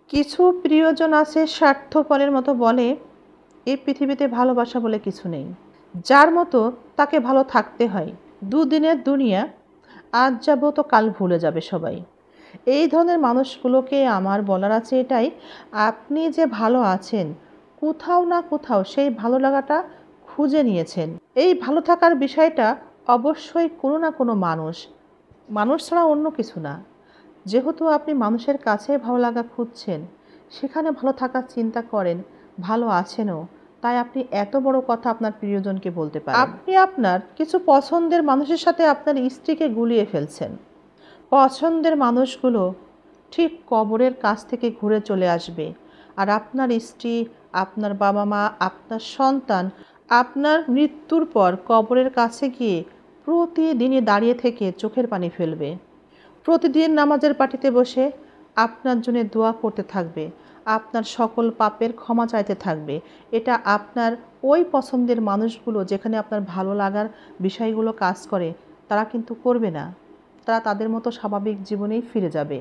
কিছু প্রিয়জন আছে স্বার্থপরের মতো বলে, এই পৃথিবীতে ভালোবাসা বলে কিছু নেই, যার মতো তাকে ভালো থাকতে হয়। দুদিনের দুনিয়া, আজ যাব তো কাল ভুলে যাবে সবাই। এই ধরনের মানুষগুলোকে আমার বলার আছে এটাই, আপনি যে ভালো আছেন, কোথাও না কোথাও সেই ভালো লাগাটা খুঁজে নিয়েছেন। এই ভালো থাকার বিষয়টা অবশ্যই কোনো না কোনো মানুষ ছাড়া অন্য কিছু না। যেহেতু আপনি মানুষের কাছে ভালো লাগা খুঁজছেন, সেখানে ভালো থাকার চিন্তা করেন, ভালো আছেনও, তাই আপনি এত বড় কথা আপনার প্রিয়জনকে বলতে পারেন। আপনি আপনার কিছু পছন্দের মানুষের সাথে আপনার স্ত্রীকে গুলিয়ে ফেলছেন। পছন্দের মানুষগুলো ঠিক কবরের কাছ থেকে ঘুরে চলে আসবে, আর আপনার স্ত্রী, আপনার বাবা মা, আপনার সন্তান আপনার মৃত্যুর পর কবরের কাছে গিয়ে প্রতিদিনই দাঁড়িয়ে থেকে চোখের পানি ফেলবে। প্রতিদিন নামাজের পাটিতে বসে আপনার জন্য দোয়া করতে থাকবে, আপনার সকল পাপের ক্ষমা চাইতে থাকবে। এটা আপনার ওই পছন্দের মানুষগুলো, যেখানে আপনার ভালো লাগার বিষয়গুলো কাজ করে, তারা কিন্তু করবে না। তারা তাদের মতো স্বাভাবিক জীবনেই ফিরে যাবে।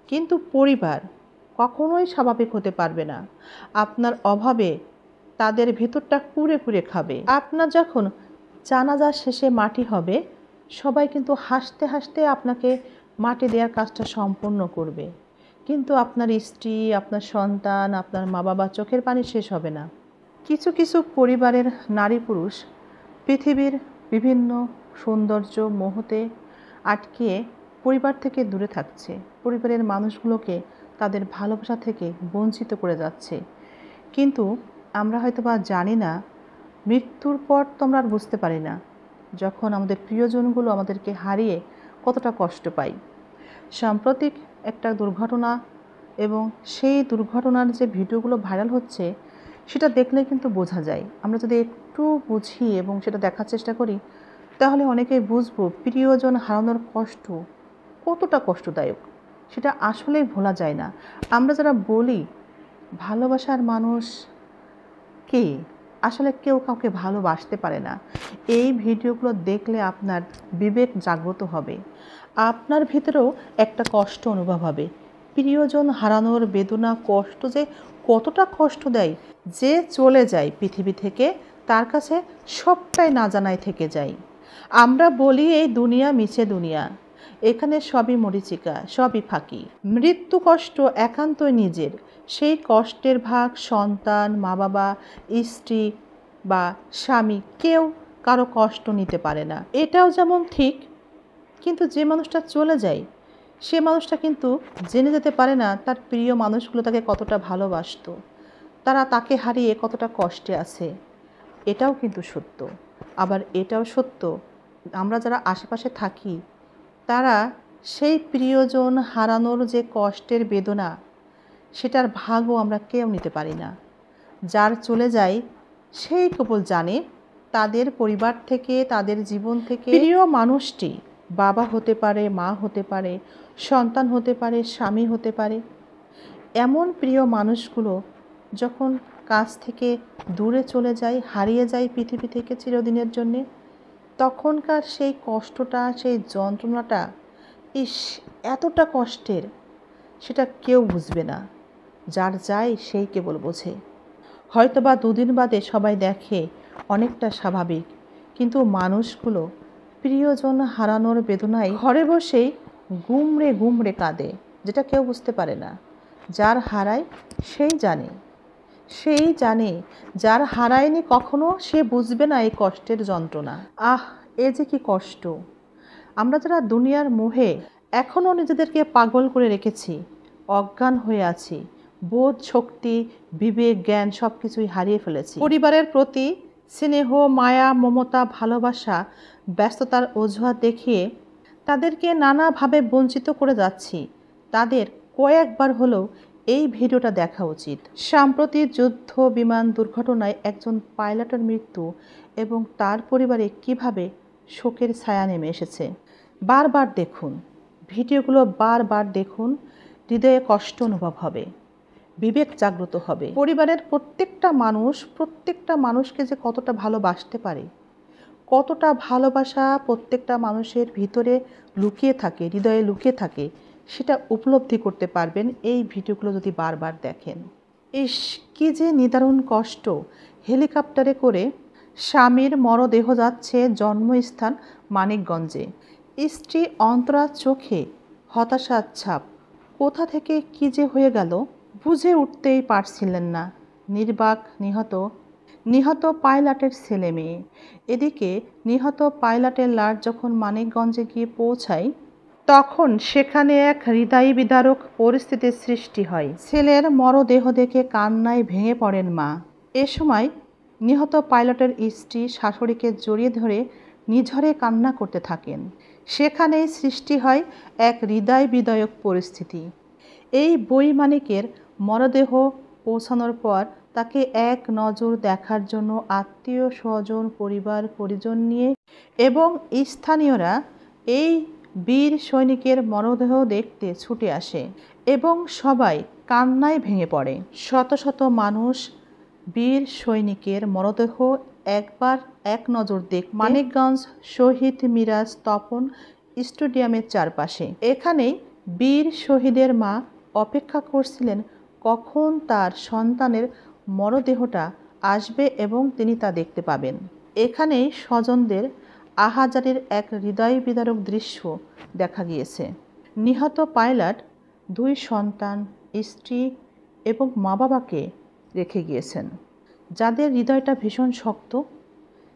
কিন্তু পরিবার কখনোই স্বাভাবিক হতে পারবে না। আপনার অভাবে তাদের ভেতরটা কুরে কুরে খাবে। আপনার যখন জানাজা শেষে মাটি হবে, সবাই কিন্তু হাসতে হাসতে আপনাকে মাটি দেওয়ার কাজটা সম্পন্ন করবে, কিন্তু আপনার স্ত্রী, আপনার সন্তান, আপনার মা বাবা চোখের পানি শেষ হবে না। কিছু কিছু পরিবারের নারী পুরুষ পৃথিবীর বিভিন্ন সৌন্দর্য মোহতে আটকিয়ে পরিবার থেকে দূরে থাকছে, পরিবারের মানুষগুলোকে তাদের ভালোবাসা থেকে বঞ্চিত করে যাচ্ছে। কিন্তু আমরা হয়তো বা জানি না, মৃত্যুর পর তো আমরা আর বুঝতে পারি না, যখন আমাদের প্রিয়জনগুলো আমাদেরকে হারিয়ে কতটা কষ্ট পাই। সাম্প্রতিক একটা দুর্ঘটনা, এবং সেই দুর্ঘটনার যে ভিডিওগুলো ভাইরাল হচ্ছে, সেটা দেখলে কিন্তু বোঝা যায়। আমরা যদি একটু বুঝি এবং সেটা দেখার চেষ্টা করি, তাহলে অনেকেই বুঝবো প্রিয়জন হারানোর কষ্ট কতটা কষ্টদায়ক। সেটা আসলেই ভোলা যায় না। আমরা যারা বলি ভালোবাসার মানুষ কে, আসলে কেউ কাউকে ভালোবাসতে পারে না। এই ভিডিওগুলো দেখলে আপনার বিবেক জাগ্রত হবে, আপনার ভিতরেও একটা কষ্ট অনুভব হবে। প্রিয়জন হারানোর বেদনা, কষ্ট যে কতটা কষ্ট দেয়। যে চলে যায় পৃথিবী থেকে, তার কাছে সবটাই না জানাই থেকে যায়। আমরা বলি এই দুনিয়া মিছে দুনিয়া, এখানে সবই মরীচিকা, সবই ফাঁকি। মৃত্যু কষ্ট একান্তই নিজের, সেই কষ্টের ভাগ সন্তান, মা বাবা, স্ত্রী বা স্বামী কেউ কারো কষ্ট নিতে পারে না। এটাও যেমন ঠিক, কিন্তু যে মানুষটা চলে যায়, সে মানুষটা কিন্তু জেনে যেতে পারে না তার প্রিয় মানুষগুলো তাকে কতটা ভালোবাসতো, তারা তাকে হারিয়ে কতটা কষ্টে আছে। এটাও কিন্তু সত্য। আবার এটাও সত্য, আমরা যারা আশেপাশে থাকি, তারা সেই প্রিয়জন হারানোর যে কষ্টের বেদনা, সেটার ভাগও আমরা কেউ নিতে পারি না। যার চলে যায় সেই কেবল জানে, তাদের পরিবার থেকে, তাদের জীবন থেকে প্রিয় মানুষটি বাবা হতে পারে, মা হতে পারে, সন্তান হতে পারে, স্বামী হতে পারে। এমন প্রিয় মানুষগুলো যখন কাছ থেকে দূরে চলে যায়, হারিয়ে যায় পৃথিবী থেকে চিরদিনের জন্যে, তখনকার সেই কষ্টটা, সেই যন্ত্রণাটা, ইস, এতটা কষ্টের, সেটা কেউ বুঝবে না। যার যায় সেই কেবল বোঝে। হয়তোবা দুদিন বাদে সবাই দেখে অনেকটা স্বাভাবিক, কিন্তু মানুষগুলো প্রিয়জন হারানোর বেদনায় ঘরে বসেই গুমড়ে গুমড়ে কাঁদে, যেটা কেউ বুঝতে পারে না। যার হারায় সেই জানে, যার হারায়নি কখনো, সে বুঝবে না এই কষ্টের যন্ত্রণা। এ যে কি কষ্ট! আমরা যারা দুনিয়ার মোহে এখনও নিজেদেরকে পাগল করে রেখেছি, অজ্ঞান হয়ে আছি, বোধ শক্তি, বিবেক, জ্ঞান সব কিছুই হারিয়ে ফেলেছি। পরিবারের প্রতি স্নেহ, মায়া, মমতা, ভালোবাসা ব্যস্ততার অজুহাত দেখিয়ে তাদেরকে নানাভাবে বঞ্চিত করে যাচ্ছি। তাদের কয়েকবার হলেও এই ভিডিওটা দেখা উচিত। সাম্প্রতিক যুদ্ধ বিমান দুর্ঘটনায় একজন পাইলটের মৃত্যু এবং তার পরিবারে কিভাবে শোকের ছায়া নেমে এসেছে। বারবার দেখুন ভিডিওগুলো, বারবার দেখুন, হৃদয়ে কষ্ট অনুভব হবে, বিবেক জাগ্রত হবে। পরিবারের প্রত্যেকটা মানুষকে যে কতটা ভালোবাসতে পারে, কতটা ভালোবাসা প্রত্যেকটা মানুষের ভিতরে লুকিয়ে থাকে, হৃদয়ে লুকিয়ে থাকে, সেটা উপলব্ধি করতে পারবেন এই ভিডিওগুলো যদি বারবার দেখেন। ইস, কি যে নিদারুণ কষ্ট। হেলিকপ্টারে করে স্বামীর মরদেহ যাচ্ছে জন্মস্থান মানিকগঞ্জে। স্ত্রী অন্তরার চোখে হতাশার ছাপ। কোথা থেকে কি যে হয়ে গেল বুঝে উঠতেই পারছিলেন না। নির্বাক নিহত পাইলটের ছেলে মেয়ে। এদিকে নিহত পাইলটের লাশ যখন মানিকগঞ্জে গিয়ে পৌঁছায় তখন সেখানে এক হৃদয় বিদারক পরিস্থিতির সৃষ্টি হয়। ছেলের মরদেহ দেখে কান্নায় ভেঙে পড়েন মা। এ সময় নিহত পাইলটের স্ত্রী শাশুড়িকে জড়িয়ে ধরে নিঝরে কান্না করতে থাকেন। সেখানেই সৃষ্টি হয় এক হৃদয় বিদারক পরিস্থিতি। এই বৈমানিকের মরদেহ পৌঁছানোর পর তাকে এক নজর দেখার জন্য আত্মীয় স্বজন পরিবার পরিজন নিয়ে এবং স্থানীয়রা এই বীর সৈনিকের মরদেহ দেখতে ছুটে আসে এবং সবাই কান্নায় ভেঙে পড়ে। শত শত মানুষ বীর সৈনিকের মরদেহ একবার এক নজর দেখতে মানিকগঞ্জ শহীদ মিরাজ তপন স্টেডিয়ামের চারপাশে। এখানেই বীর শহীদের মা অপেক্ষা করছিলেন কখন তার সন্তানের মরদেহটা আসবে এবং তিনি তা দেখতে পাবেন। এখানেই স্বজনদের আহাজারির এক হৃদয় বিদারক দৃশ্য দেখা গিয়েছে। নিহত পাইলট 2 সন্তান, স্ত্রী এবং মা বাবাকে রেখে গিয়েছেন, যাদের হৃদয়টা ভীষণ শক্ত,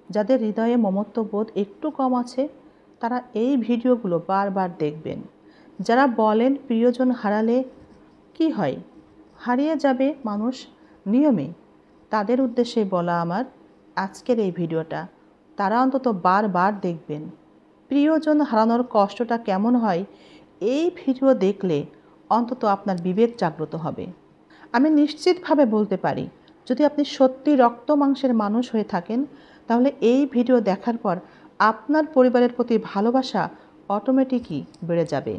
যাদের হৃদয়ে মমত্ববোধ একটু কম আছে, তারা এই ভিডিওগুলো বারবার দেখবেন। যারা বলেন প্রিয়জন হারালে কি হয়, হারিয়ে যাবে মানুষ নিয়মে, তাদের উদ্দেশ্যে বলা আমার আজকের এই ভিডিওটা। তারা অন্তত বারবার দেখবেন। প্রিয়জন হারানোর কষ্টটা কেমন হয় এই ভিডিও দেখলে অন্তত আপনার বিবেক জাগ্রত হবে। আমি নিশ্চিতভাবে বলতে পারি, যদি আপনি সত্যি রক্ত মাংসের মানুষ হয়ে থাকেন তাহলে এই ভিডিও দেখার পর আপনার পরিবারের প্রতি ভালোবাসা অটোমেটিকই বেড়ে যাবে।